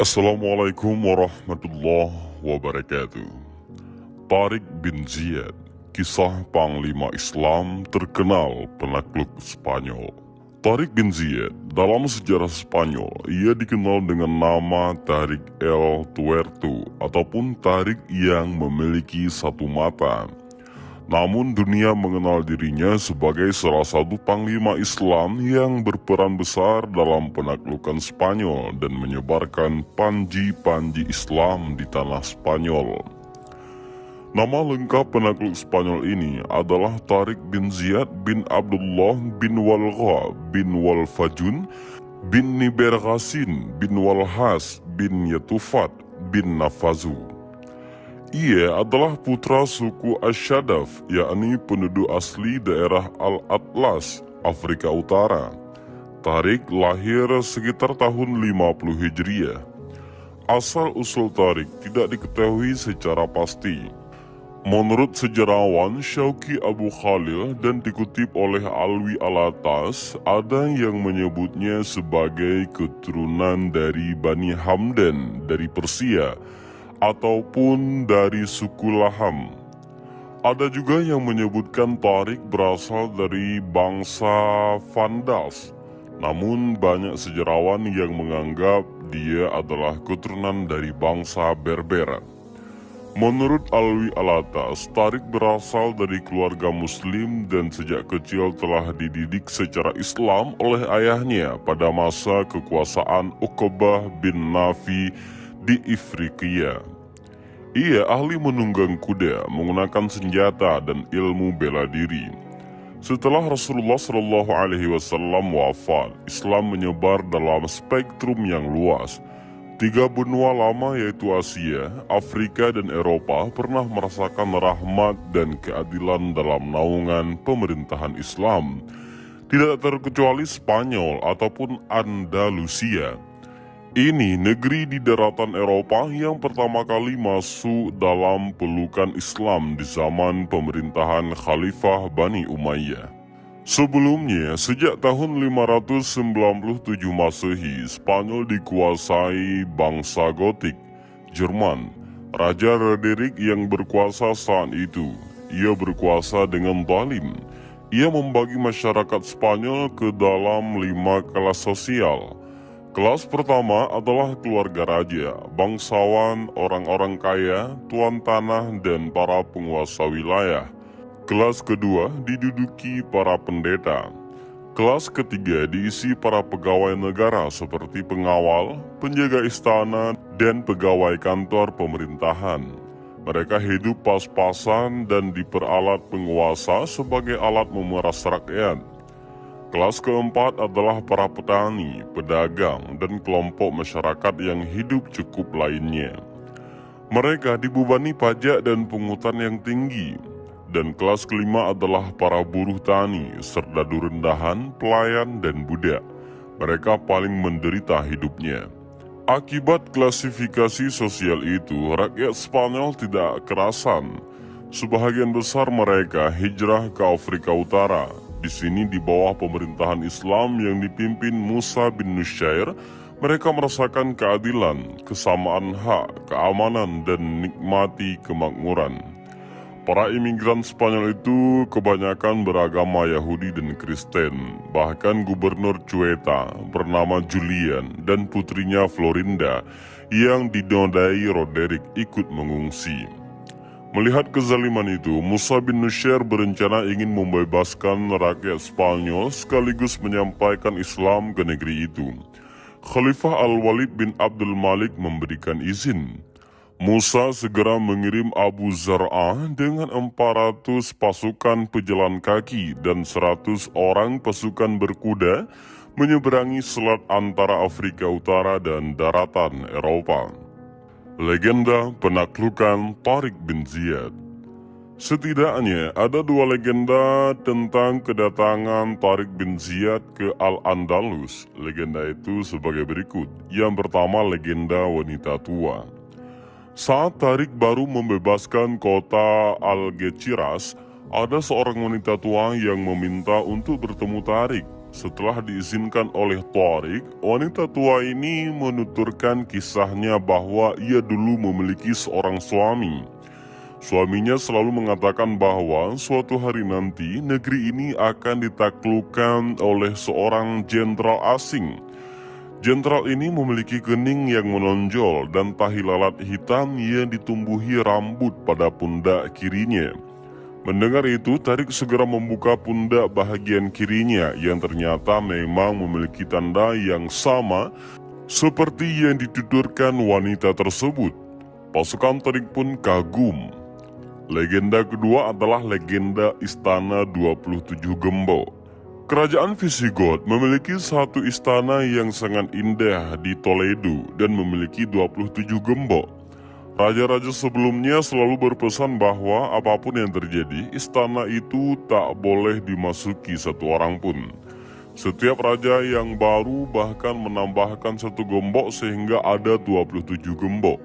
Assalamualaikum warahmatullahi wabarakatuh. Tariq bin Ziyad, kisah Panglima Islam terkenal penakluk Spanyol. Tariq bin Ziyad, dalam sejarah Spanyol, ia dikenal dengan nama Tariq el Tuerto ataupun Tariq yang memiliki satu mata. Namun dunia mengenal dirinya sebagai salah satu panglima Islam yang berperan besar dalam penaklukan Spanyol dan menyebarkan panji-panji Islam di tanah Spanyol. Nama lengkap penakluk Spanyol ini adalah Tariq bin Ziyad bin Abdullah bin Walgha bin Walfajun bin Niberghasin bin Walhas bin Yatufat bin Nafazu. Ia adalah putra suku Asyadaf, yakni penduduk asli daerah Al-Atlas, Afrika Utara. Tariq lahir sekitar tahun 50 Hijriah. Asal-usul Tariq tidak diketahui secara pasti. Menurut sejarawan Syauqi Abu Khalil dan dikutip oleh Alwi Alatas, ada yang menyebutnya sebagai keturunan dari Bani Hamdan dari Persia, ataupun dari suku Laham. Ada juga yang menyebutkan Tariq berasal dari bangsa Vandals, namun banyak sejarawan yang menganggap dia adalah keturunan dari bangsa Berber. Menurut Alwi Alatas, Tariq berasal dari keluarga muslim dan sejak kecil telah dididik secara Islam oleh ayahnya pada masa kekuasaan Uqbah bin Nafi di Ifriqiya. Ia ahli menunggang kuda, menggunakan senjata dan ilmu bela diri. Setelah Rasulullah SAW wafat, Islam menyebar dalam spektrum yang luas. 3 benua lama yaitu Asia, Afrika dan Eropa pernah merasakan rahmat dan keadilan dalam naungan pemerintahan Islam. Tidak terkecuali Spanyol ataupun Andalusia. Ini negeri di daratan Eropa yang pertama kali masuk dalam pelukan Islam di zaman pemerintahan Khalifah Bani Umayyah. Sebelumnya, sejak tahun 597 Masehi, Spanyol dikuasai bangsa Gotik, Jerman. Raja Roderick yang berkuasa saat itu, ia berkuasa dengan zalim. Ia membagi masyarakat Spanyol ke dalam 5 kelas sosial. Kelas pertama adalah keluarga raja, bangsawan, orang-orang kaya, tuan tanah, dan para penguasa wilayah. Kelas kedua diduduki para pendeta. Kelas ketiga diisi para pegawai negara seperti pengawal, penjaga istana, dan pegawai kantor pemerintahan. Mereka hidup pas-pasan dan diperalat penguasa sebagai alat memeras rakyat. Kelas keempat adalah para petani, pedagang, dan kelompok masyarakat yang hidup cukup lainnya. Mereka dibebani pajak dan pungutan yang tinggi. Dan kelas kelima adalah para buruh tani, serdadu rendahan, pelayan, dan budak. Mereka paling menderita hidupnya. Akibat klasifikasi sosial itu, rakyat Spanyol tidak kerasan. Sebahagian besar mereka hijrah ke Afrika Utara. Di sini di bawah pemerintahan Islam yang dipimpin Musa bin Nusyair, mereka merasakan keadilan, kesamaan hak, keamanan, dan nikmati kemakmuran. Para imigran Spanyol itu kebanyakan beragama Yahudi dan Kristen. Bahkan gubernur Ceuta bernama Julian dan putrinya Florinda yang dinodai Roderick ikut mengungsi. Melihat kezaliman itu, Musa bin Nusyair berencana ingin membebaskan rakyat Spanyol sekaligus menyampaikan Islam ke negeri itu. Khalifah Al-Walid bin Abdul Malik memberikan izin. Musa segera mengirim Abu Zar'ah dengan 400 pasukan pejalan kaki dan 100 orang pasukan berkuda menyeberangi selat antara Afrika Utara dan daratan Eropa. Legenda penaklukan Tariq bin Ziyad. Setidaknya ada 2 legenda tentang kedatangan Tariq bin Ziyad ke Al-Andalus. Legenda itu sebagai berikut. Yang pertama, legenda wanita tua. Saat Tariq baru membebaskan kota Algeciras, ada seorang wanita tua yang meminta untuk bertemu Tariq. Setelah diizinkan oleh Tariq, wanita tua ini menuturkan kisahnya bahwa ia dulu memiliki seorang suami. Suaminya selalu mengatakan bahwa suatu hari nanti negeri ini akan ditaklukkan oleh seorang jenderal asing. Jenderal ini memiliki kening yang menonjol dan tahi lalat hitam yang ditumbuhi rambut pada pundak kirinya. Mendengar itu, Tariq segera membuka pundak bahagian kirinya yang ternyata memang memiliki tanda yang sama seperti yang dituturkan wanita tersebut. Pasukan Tariq pun kagum. Legenda kedua adalah legenda Istana 27 Gembok. Kerajaan Visigoth memiliki satu istana yang sangat indah di Toledo dan memiliki 27 gembok. Raja-raja sebelumnya selalu berpesan bahwa apapun yang terjadi, istana itu tak boleh dimasuki satu orang pun. Setiap raja yang baru bahkan menambahkan satu gembok sehingga ada 27 gembok.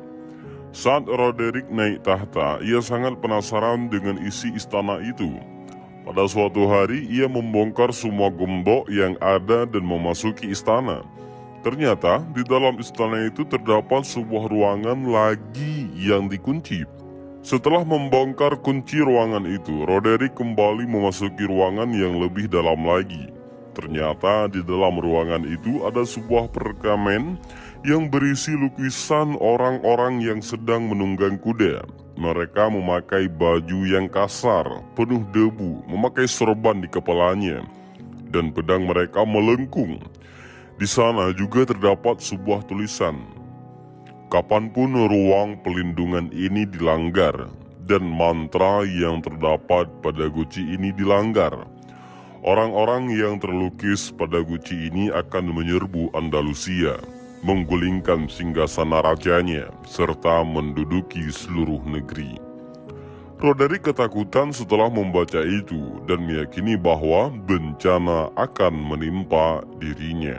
Saat Roderick naik tahta, ia sangat penasaran dengan isi istana itu. Pada suatu hari, ia membongkar semua gembok yang ada dan memasuki istana. Ternyata di dalam istana itu terdapat sebuah ruangan lagi yang dikunci. Setelah membongkar kunci ruangan itu, Roderick kembali memasuki ruangan yang lebih dalam lagi. Ternyata di dalam ruangan itu ada sebuah perkamen yang berisi lukisan orang-orang yang sedang menunggang kuda. Mereka memakai baju yang kasar, penuh debu, memakai sorban di kepalanya, dan pedang mereka melengkung. Di sana juga terdapat sebuah tulisan, "Kapanpun ruang pelindungan ini dilanggar dan mantra yang terdapat pada guci ini dilanggar, orang-orang yang terlukis pada guci ini akan menyerbu Andalusia, menggulingkan singgasana rajanya, serta menduduki seluruh negeri." Roderick ketakutan setelah membaca itu dan meyakini bahwa bencana akan menimpa dirinya.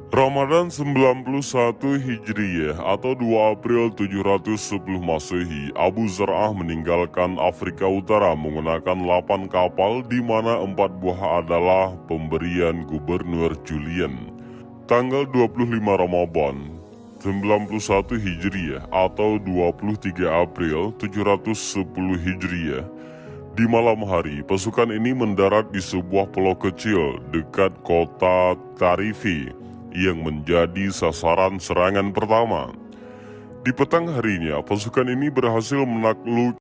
Ramadan 91 Hijriyah atau 2 April 710 Masehi, Abu Zar'ah meninggalkan Afrika Utara menggunakan 8 kapal di mana 4 buah adalah pemberian Gubernur Julian. Tanggal 25 Ramadan 91 Hijriyah atau 23 April 710 Hijriyah, di malam hari pasukan ini mendarat di sebuah pulau kecil dekat kota Tarifi yang menjadi sasaran serangan pertama. Di petang harinya, pasukan ini berhasil menaklukkan